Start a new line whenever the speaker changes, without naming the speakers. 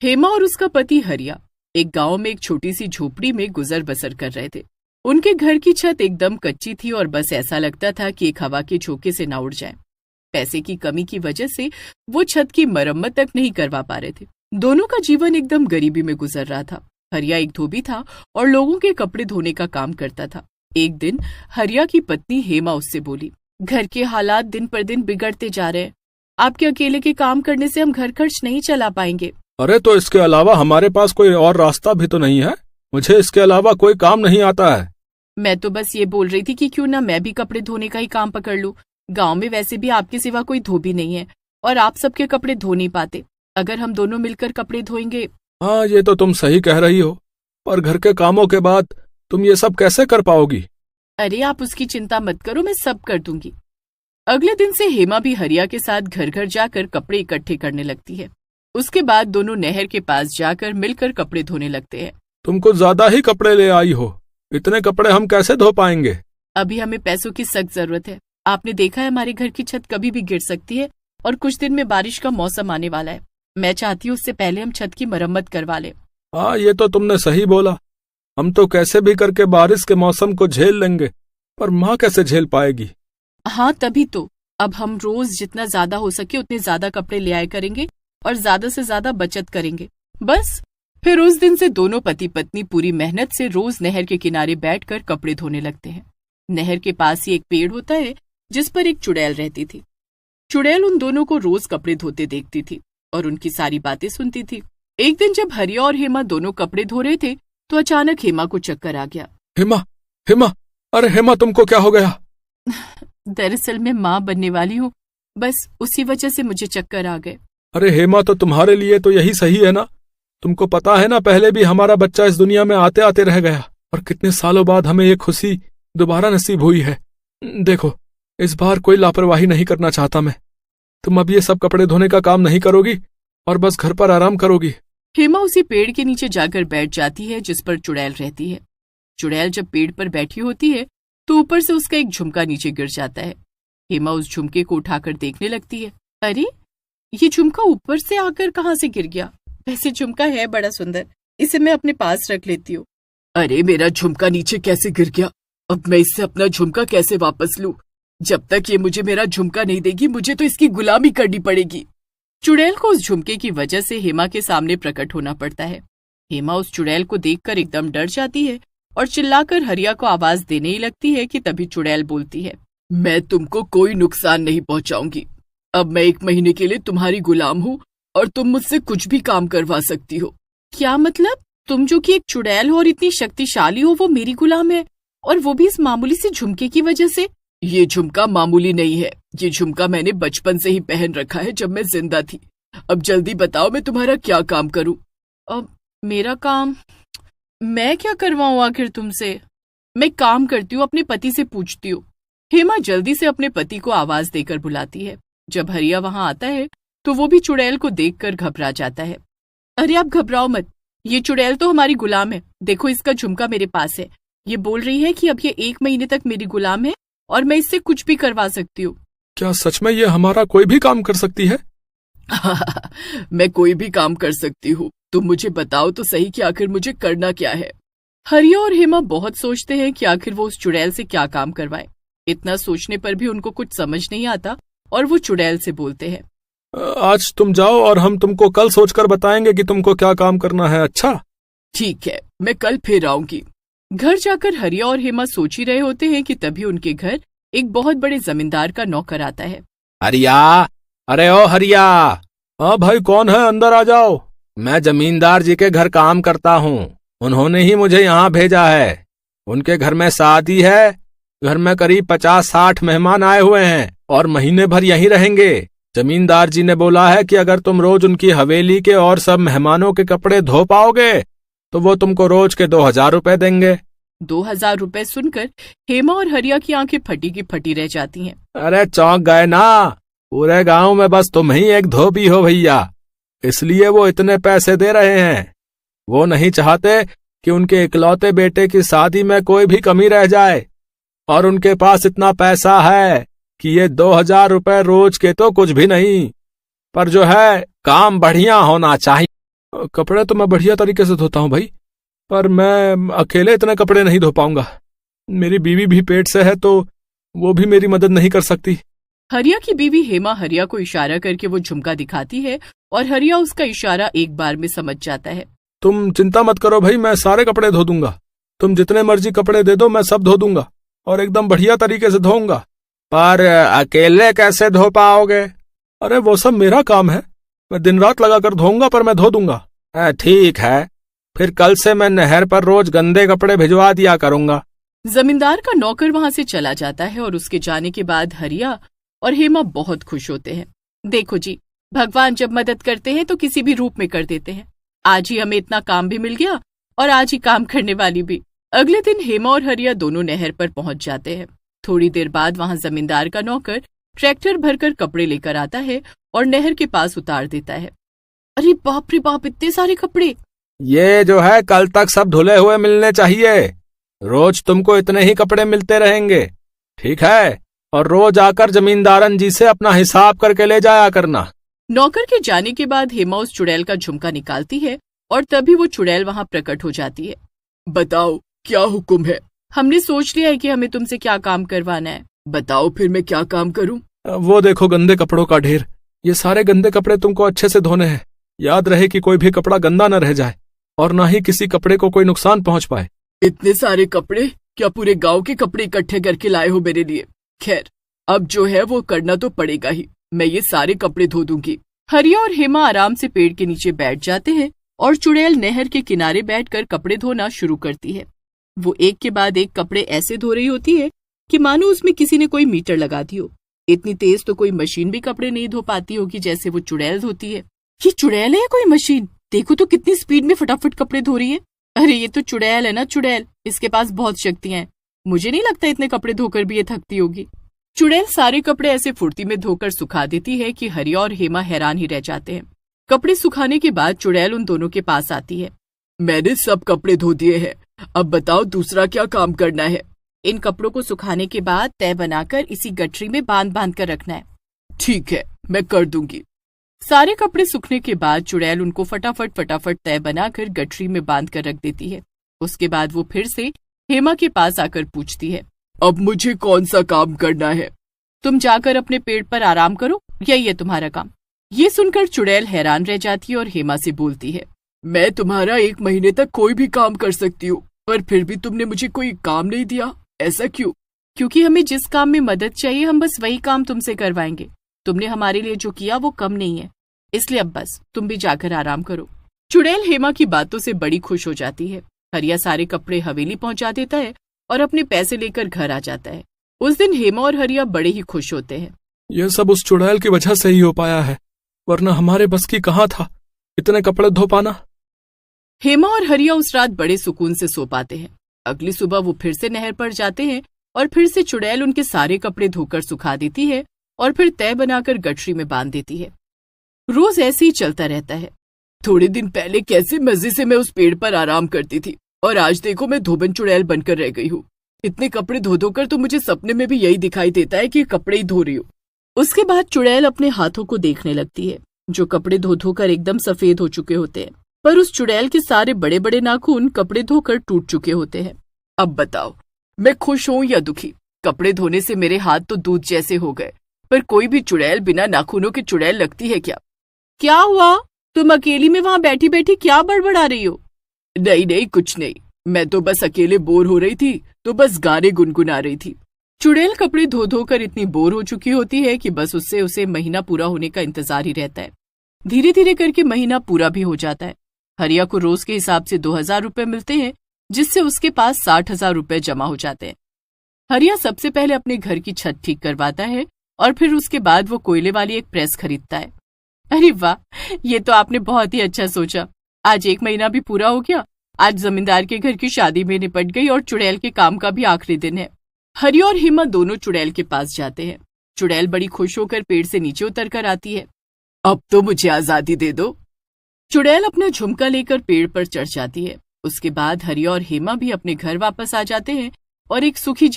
हेमा और उसका पति हरिया एक गांव में एक छोटी सी झोपड़ी में गुजर बसर कर रहे थे। उनके घर की छत एकदम कच्ची थी और बस ऐसा लगता था कि एक हवा के झोंके से ना उड़ जाए। पैसे की कमी की वजह से वो छत की मरम्मत तक नहीं करवा पा रहे थे। दोनों का जीवन एकदम गरीबी में गुजर रहा था। हरिया एक धोबी था और लोगों के कपड़े धोने का काम करता था। एक दिन हरिया की पत्नी हेमा उससे बोली, घर के हालात दिन पर दिन बिगड़ते जा रहे हैं। आपके अकेले के काम करने से हम घर खर्च नहीं चला पाएंगे।
अरे तो इसके अलावा हमारे पास कोई और रास्ता भी तो नहीं है। मुझे इसके अलावा कोई काम नहीं आता है।
मैं तो बस ये बोल रही थी कि क्यों ना मैं भी कपड़े धोने का ही काम पकड़ लूं। गांव में वैसे भी आपके सिवा कोई धोबी नहीं है और आप सबके कपड़े धो नहीं पाते। अगर हम दोनों मिलकर कपड़े धोएंगे।
हाँ, ये तो तुम सही कह रही हो, पर घर के कामों के बाद तुम ये सब कैसे कर पाओगी?
अरे आप उसकी चिंता मत करो, मैं सब कर दूंगी। अगले दिन से हेमा भी हरिया के साथ घर घर जाकर कपड़े इकट्ठे करने लगती है। उसके बाद दोनों नहर के पास जाकर मिलकर कपड़े धोने लगते हैं।
तुम कुछ ज्यादा ही कपड़े ले आई हो। इतने कपड़े हम कैसे धो पाएंगे?
अभी हमें पैसों की सख्त जरूरत है। आपने देखा है हमारे घर की छत कभी भी गिर सकती है और कुछ दिन में बारिश का मौसम आने वाला है। मैं चाहती हूँ उससे पहले हम छत की मरम्मत करवा लें।
हाँ, ये तो तुमने सही बोला। हम तो कैसे भी करके बारिश के मौसम को झेल लेंगे, पर माँ कैसे झेल पाएगी?
हाँ, तभी तो अब हम रोज जितना ज्यादा हो सके उतने ज्यादा कपड़े ले आए करेंगे और ज्यादा से ज्यादा बचत करेंगे। बस फिर उस दिन से दोनों पति पत्नी पूरी मेहनत से रोज नहर के किनारे बैठकर कपड़े धोने लगते हैं। नहर के पास ही एक पेड़ होता है जिस पर एक चुड़ैल रहती थी। चुड़ैल उन दोनों को रोज कपड़े धोते देखती थी और उनकी सारी बातें सुनती थी। एक दिन जब हरिया और हेमा दोनों कपड़े धो रहे थे तो अचानक हेमा को चक्कर आ गया।
हेमा, हेमा, अरे हेमा, तुमको क्या हो गया?
दरअसल मैं माँ बनने वाली हूँ, बस उसी वजह से मुझे चक्कर आ गए।
अरे हेमा, तो तुम्हारे लिए तो यही सही है ना। तुमको पता है ना, पहले भी हमारा बच्चा इस दुनिया में आते आते रह गया और कितने सालों बाद हमें ये खुशी दोबारा नसीब हुई है। देखो, इस बार कोई लापरवाही नहीं करना चाहता मैं। तुम अब ये सब कपड़े धोने का काम नहीं करोगी और बस घर पर आराम करोगी।
हेमा उसी पेड़ के नीचे जाकर बैठ जाती है जिस पर चुड़ैल रहती है। चुड़ैल जब पेड़ पर बैठी होती है तो ऊपर से उसका एक झुमका नीचे गिर जाता है। हेमा उस झुमके को उठाकर देखने लगती है। अरे, ये झुमका ऊपर से आकर कहाँ से गिर गया? वैसे झुमका है बड़ा सुंदर, इसे मैं अपने पास रख लेती हूँ। अरे, मेरा झुमका नीचे कैसे गिर गया? अब मैं इससे अपना झुमका कैसे वापस लूं? जब तक ये मुझे मेरा झुमका नहीं देगी मुझे तो इसकी गुलामी करनी पड़ेगी। चुड़ैल को उस झुमके की वजह से हेमा के सामने प्रकट होना पड़ता है। हेमा उस चुड़ैल को देखकर एकदम डर जाती है और चिल्लाकर हरिया को आवाज देने ही लगती है कि तभी चुड़ैल बोलती है, मैं तुमको कोई नुकसान नहीं पहुंचाऊंगी। अब मैं 1 महीने के लिए तुम्हारी गुलाम हूँ और तुम मुझसे कुछ भी काम करवा सकती हो। क्या मतलब? तुम जो कि एक चुड़ैल हो और इतनी शक्तिशाली हो, वो मेरी गुलाम है, और वो भी इस मामूली से झुमके की वजह से? ये झुमका मामूली नहीं है। ये झुमका मैंने बचपन से ही पहन रखा है जब मैं जिंदा थी। अब जल्दी बताओ मैं तुम्हारा क्या काम करूं? अब मेरा काम मैं क्या करवाऊं आखिर तुमसे? मैं काम करती हूँ, अपने पति से पूछती हूँ। हेमा जल्दी से अपने पति को आवाज देकर बुलाती है। जब हरिया वहां आता है तो वो भी चुड़ैल को देखकर घबरा जाता है। अरे आप घबराओ मत, ये चुड़ैल तो हमारी गुलाम है। देखो, इसका झुमका मेरे पास है। ये बोल रही है कि अब ये 1 महीने तक मेरी गुलाम है और मैं इससे कुछ भी करवा सकती हूँ।
क्या सच में ये हमारा कोई भी काम कर सकती है?
मैं कोई भी काम कर सकती हूँ। तुम मुझे बताओ तो सही कि आखिर मुझे करना क्या है। हरिया और हेमा बहुत सोचते हैं कि आखिर वो उस चुड़ैल से क्या काम करवाए। इतना सोचने पर भी उनको कुछ समझ नहीं आता और वो चुड़ैल से बोलते हैं,
आज तुम जाओ और हम तुमको कल सोचकर बताएंगे कि तुमको क्या काम करना है। अच्छा,
ठीक है, मैं कल फिर आऊंगी। घर जाकर हरिया और हेमा सोच ही रहे होते हैं कि तभी उनके घर एक बहुत बड़े जमींदार का नौकर आता है।
हरिया, अरे ओ हरिया।
हाँ भाई, कौन है? अंदर आ जाओ।
मैं जमींदार जी के घर काम करता हूँ। उन्होंने ही मुझे यहाँ भेजा है। उनके घर में शादी है। घर में करीब 50-60 मेहमान आए हुए हैं और महीने भर यहीं रहेंगे। जमींदार जी ने बोला है कि अगर तुम रोज उनकी हवेली के और सब मेहमानों के कपड़े धो पाओगे तो वो तुमको रोज के 2000 रुपए देंगे।
2000 रुपए सुनकर हेमा और हरिया की आंखें फटी की फटी रह जाती हैं।
अरे चौंक गए ना। पूरे गांव में बस तुम ही एक धोबी हो भैया, इसलिए वो इतने पैसे दे रहे हैं। वो नहीं चाहते कि उनके इकलौते बेटे की शादी में कोई भी कमी रह जाए और उनके पास इतना पैसा है कि ये 2000 रुपए रोज के तो कुछ भी नहीं, पर जो है काम बढ़िया होना चाहिए।
कपड़े तो मैं बढ़िया तरीके से धोता हूँ भाई, पर मैं अकेले इतने कपड़े नहीं धो पाऊंगा। मेरी बीवी भी पेट से है तो वो भी मेरी मदद नहीं कर सकती।
हरिया की बीवी हेमा हरिया को इशारा करके वो झुमका दिखाती है और हरिया उसका इशारा एक बार में समझ जाता है।
तुम चिंता मत करो भाई, मैं सारे कपड़े धो दूंगा। तुम जितने मर्जी कपड़े दे दो, मैं सब धो दूंगा और एकदम बढ़िया तरीके से धोऊंगा।
पर अकेले कैसे धो पाओगे?
अरे वो सब मेरा काम है, मैं दिन रात लगाकर धोऊंगा, पर मैं धो दूंगा।
ठीक है, फिर कल से मैं नहर पर रोज गंदे कपड़े भिजवा दिया करूंगा।
जमींदार का नौकर वहां से चला जाता है और उसके जाने के बाद हरिया और हेमा बहुत खुश होते हैं। देखो जी, भगवान जब मदद करते हैं तो किसी भी रूप में कर देते हैं। आज ही हमें इतना काम भी मिल गया और आज ही काम करने वाली भी। अगले दिन हेमा और हरिया दोनों नहर पर पहुंच जाते हैं। थोड़ी देर बाद वहां जमींदार का नौकर ट्रैक्टर भरकर कपड़े लेकर आता है और नहर के पास उतार देता है। अरे बाप रे बाप, इतने सारे कपड़े!
ये जो है कल तक सब धुले हुए मिलने चाहिए। रोज तुमको इतने ही कपड़े मिलते रहेंगे, ठीक है? और रोज आकर जमींदारन जी से अपना हिसाब करके ले जाया करना।
नौकर के जाने के बाद हेमा उस चुड़ैल का झुमका निकालती है और तभी वो चुड़ैल वहां प्रकट हो जाती है। बताओ क्या हुक्म है? हमने सोच लिया है कि हमें तुमसे क्या काम करवाना है। बताओ फिर मैं क्या काम करूं?
वो देखो गंदे कपड़ों का ढेर। ये सारे गंदे कपड़े तुमको अच्छे से धोने हैं। याद रहे कि कोई भी कपड़ा गंदा न रह जाए और न ही किसी कपड़े को कोई नुकसान पहुंच पाए।
इतने सारे कपड़े? क्या पूरे गांव के कपड़े इकट्ठे करके लाए हो मेरे लिए? खैर, अब जो है वो करना तो पड़ेगा ही। मैं ये सारे कपड़े धो दूंगी। हरिया और हेमा आराम से पेड़ के नीचे बैठ जाते हैं और चुड़ैल नहर के किनारे बैठकर कपड़े धोना शुरू करती है। वो एक के बाद एक कपड़े ऐसे धो रही होती है कि मानो उसमें किसी ने कोई मीटर लगा दी हो। इतनी तेज तो कोई मशीन भी कपड़े नहीं धो पाती होगी जैसे वो चुड़ैल धोती है। ये चुड़ैल है या कोई मशीन? देखो तो कितनी स्पीड में फटाफट कपड़े धो रही है। अरे ये तो चुड़ैल है ना, चुड़ैल। इसके पास बहुत शक्तियां हैं। मुझे नहीं लगता इतने कपड़े धोकर भी ये थकती होगी। चुड़ैल सारे कपड़े ऐसे फुर्ती में धोकर सुखा देती है कि हरिया और हेमा हैरान ही रह जाते हैं। कपड़े सुखाने के बाद चुड़ैल उन दोनों के पास आती है। मैंने सब कपड़े धो दिए हैं, अब बताओ दूसरा क्या काम करना है? इन कपड़ों को सुखाने के बाद तय बनाकर इसी गठरी में बांध बांध कर रखना है। ठीक है, मैं कर दूंगी। सारे कपड़े सूखने के बाद चुड़ैल उनको फटाफट तय बनाकर गठरी में बांध कर रख देती है। उसके बाद वो फिर से हेमा के पास आकर पूछती है, अब मुझे कौन सा काम करना है? तुम जाकर अपने पेड़ पर आराम करो, यही है तुम्हारा काम। ये सुनकर चुड़ैल हैरान रह जाती है और हेमा से बोलती है, मैं तुम्हारा 1 महीने तक कोई भी काम कर सकती हूँ, पर फिर भी तुमने मुझे कोई काम नहीं दिया, ऐसा क्यों? क्योंकि हमें जिस काम में मदद चाहिए हम बस वही काम तुमसे करवाएंगे। तुमने हमारे लिए जो किया वो कम नहीं है, इसलिए अब बस तुम भी जाकर आराम करो। चुड़ैल हेमा की बातों से बड़ी खुश हो जाती है। हरिया सारे कपड़े हवेली पहुंचा देता है और अपने पैसे लेकर घर आ जाता है। उस दिन हेमा और हरिया बड़े ही खुश होते हैं।
ये सब उस चुड़ैल की वजह से ही हो पाया है, वरना हमारे बस की कहाँ था इतने कपड़े धो पाना।
हेमा और हरिया उस रात बड़े सुकून से सो पाते हैं। अगली सुबह वो फिर से नहर पर जाते हैं और फिर से चुड़ैल उनके सारे कपड़े धोकर सुखा देती है और फिर तय बनाकर गठरी में बांध देती है। रोज ऐसे ही चलता रहता है। थोड़े दिन पहले कैसे मजे से मैं उस पेड़ पर आराम करती थी और आज देखो मैं धोबन चुड़ैल बनकर रह गई हूँ। इतने कपड़े धो धोकर तो मुझे सपने में भी यही दिखाई देता है कि कपड़े ही धो रही हूँ। उसके बाद चुड़ैल अपने हाथों को देखने लगती है, जो कपड़े धो धोकर एकदम सफेद हो चुके होते हैं, पर उस चुड़ैल के सारे बड़े बड़े नाखून कपड़े धोकर टूट चुके होते हैं। अब बताओ मैं खुश हूँ या दुखी? कपड़े धोने से मेरे हाथ तो दूध जैसे हो गए, पर कोई भी चुड़ैल बिना नाखूनों की चुड़ैल लगती है क्या? क्या हुआ? तुम अकेली में वहां बैठी बैठी क्या बड़बड़ा रही हो? नहीं नहीं, कुछ नहीं, मैं तो बस अकेले बोर हो रही थी, तो बस गाने गुनगुना रही थी। चुड़ैल कपड़े धो धोकर इतनी बोर हो चुकी होती है कि बस उससे उसे महीना पूरा होने का इंतजार ही रहता है। धीरे धीरे करके महीना पूरा भी हो जाता है। हरिया को रोज के हिसाब से 2000 रुपए मिलते हैं, जिससे उसके पास 60,000 रुपए जमा हो जाते हैं। हरिया सबसे पहले अपने घर की छत ठीक करवाता है और फिर उसके बाद वो कोयले वाली एक प्रेस खरीदता है। अरे वाह, ये तो आपने बहुत ही अच्छा सोचा। आज 1 महीना भी पूरा हो गया। आज जमींदार के घर की शादी में निपट गई और चुड़ैल के काम का भी आखिरी दिन है। हरिया और हेमा दोनों चुड़ैल के पास जाते हैं। चुड़ैल बड़ी खुश होकर पेड़ से नीचे उतर कर आती है। अब तो मुझे आजादी दे दो। चुड़ैल अपना झुमका लेकर पेड़ पर चढ़ जाती है। उसके बाद हरिया और हेमा भी अपने घर वापस आ जाते हैं और एक सुखी